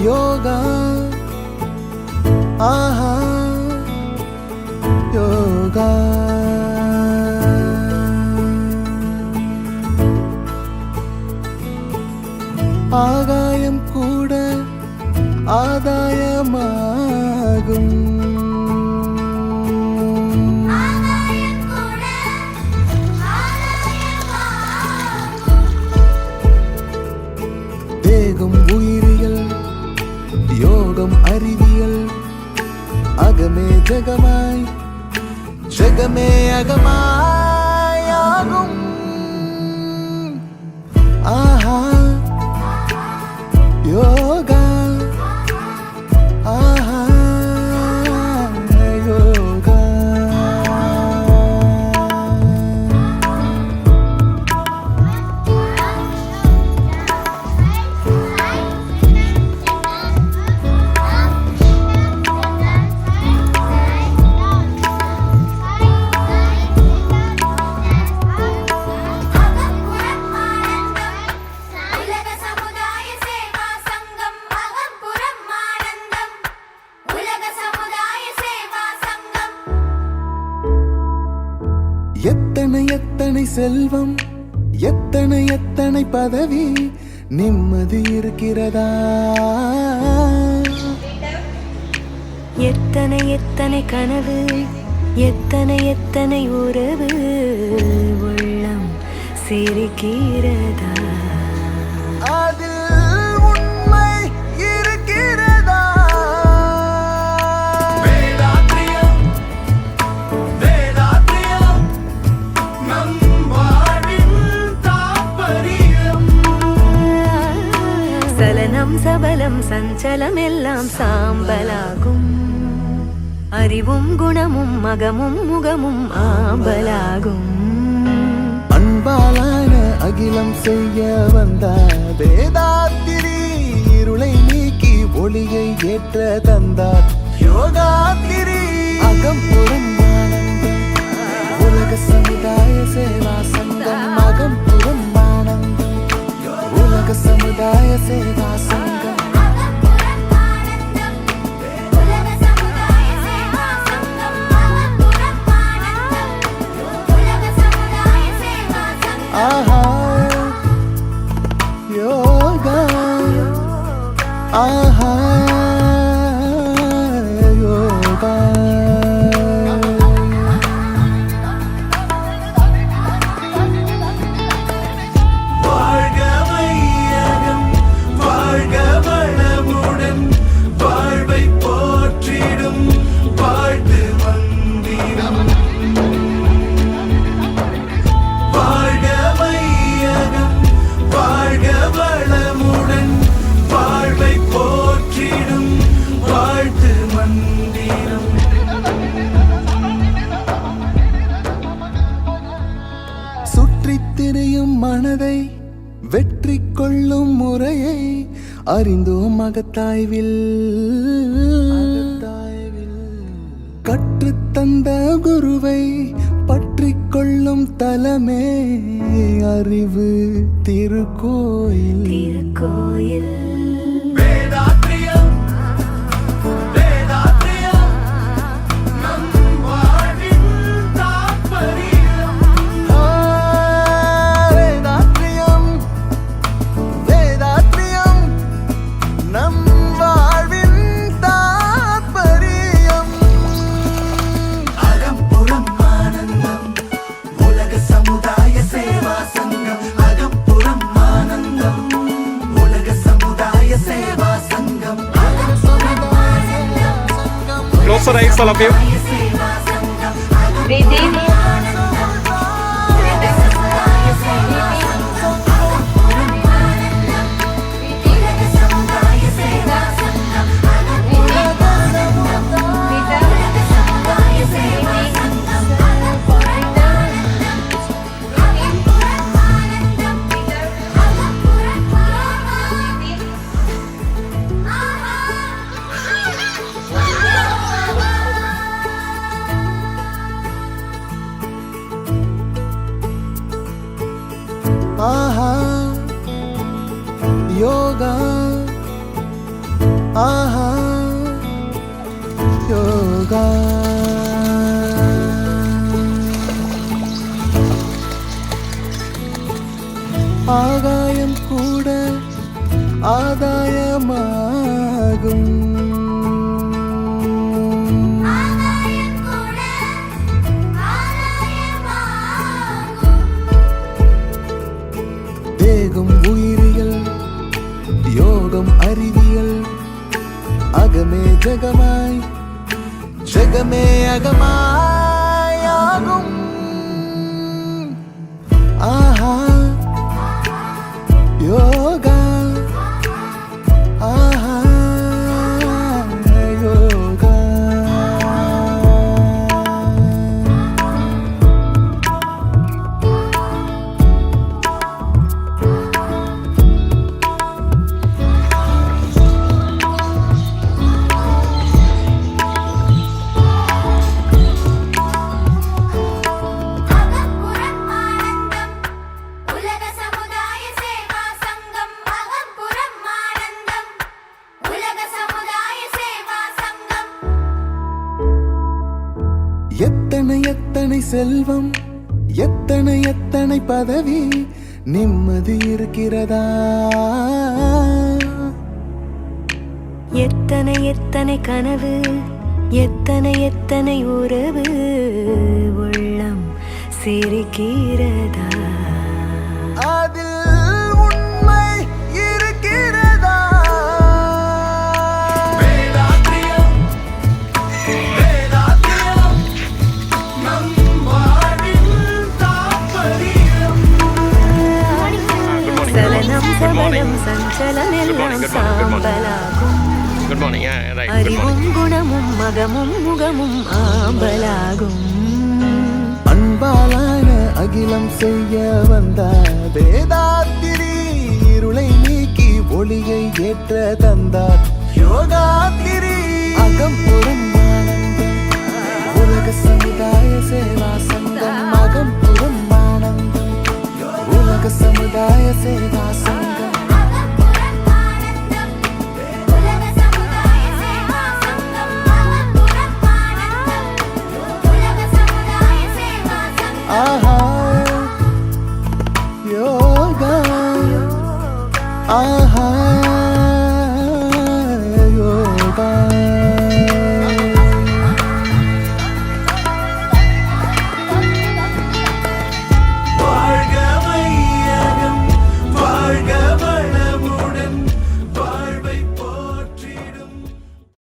யோகா ஆஹா யோகா ஆகாயம் கூட ஆதாயமாகும் தேகம் உயிரியல் யோகம் அறிவியல் அகமே ஜகமாய் ஜகமே அகமாய் ஆகும் ஆஹா யோகா ஆஹா யோகா எத்தனை எத்தனை செல்வம் எத்தனை எத்தனை பதவி நிம்மதி இருக்கிறதா எத்தனை எத்தனை கனவு எத்தனை எத்தனை உறவு உள்ளம் சிரிக்கிறதா அதில் உண்மை இருக்கிறதா வேதாத்ரியம் வேதாத்ரியம் நம் வாழ்வின் தாற்பயம் சலனம் சபலம் சஞ்சலம் எல்லாம் சாம்பலாகும் அறிவும் குணமும் மகமும் முகமும் ஆம்பலாகும் அன்பாலான அகிலம் செய்ய வந்தார் வேதாத்திரி இருளை நீக்கி ஒளியை ஏற்ற தந்தார் யோகாத்திரி அகம்புறம் ஆனந்தம் உலக சமுதாய சேவா சங்கம் அகம்புறம் ஆனந்தம் உலக சமுதாய சேவா சங்கம் ஆஹா யோகா ஆஹா யோகா வாழ்க வையகம் வாழ்க வளமுடன் வாழ்வை போற்றிடும் வாழ்த்து மந்திரம் வாழ்க வையகம் வாழ்க வளமுடன் வாழ்வை போற்றிடும் வாழ்த்து மந்திரம் சுற்றித் திரியும் மனதை வெற்றி கொள்ளும் முறையை அறிந்தோம் அகத்தாய்வில் கற்றுத்தந்த குருவை பற்றி கொள்ளும் தலமே அறிவு திருக்கோயில் திருக்கோயில் வேதாத்ரியம் வேதாத்ரியம் நம் வாழ்வின் தாற்பயம் வேதாத்ரியம் வேதாத்ரியம் நம் வாழ்வின் தாற்பயம் அகம்புறம் ஆனந்தம் உலக சமுதாய சேவா சங்கம் அகம்புறம் ஆனந்தம் உலக சமுதாய சேவா சங்கம் Close your eyes, all of you. Breathe in. ஆஹா யோகா ஆஹா யோகா ஆகாயம் கூட ஆதாயமாகும் தேகம் உயிரியல் யோகம் அறிவியல் அகமே ஜகமாய் ஜகமே அகமாய் ஆகும் ஆஹா யோகா ஆஹா யோகா அகம்புறம் ஆனந்தம் உலக சமுதாய சேவா சங்கம் அகம்புறம் ஆனந்தம் உலக சமுதாய சேவா சங்கம் எத்தனை எத்தனை செல்வம் எத்தனை எத்தனை பதவி நிம்மதி இருக்கிறதா எத்தனை எத்தனை கனவு எத்தனை எத்தனை உறவு உள்ளம் சிரிக்கிறதா அதில் உண்மை இருக்கிறதா வேதாத்தியம் வேதாத்தியம் நம் வாழ்வின் தாற்பயம் சலனம் சபலம் சஞ்சலம் எல்லாம் சாம்பலாகும் Good morning. Yeah, right. Good அறிவும் morning. குணமும் மகமும் முகமும் ஆம்பலாகும் அன்பாலான அகிலம் செய்ய வந்த வேதாத்திரி இருளை நீக்கி ஒளியை ஏற்ற தந்தார் யோகாத்திரி அகம்புறம் ஆனந்தம் உலக சமுதாய சேவா சங்கம் அகம்புறம் ஆனந்தம் உலக சமுதாய சேவா சங்கம்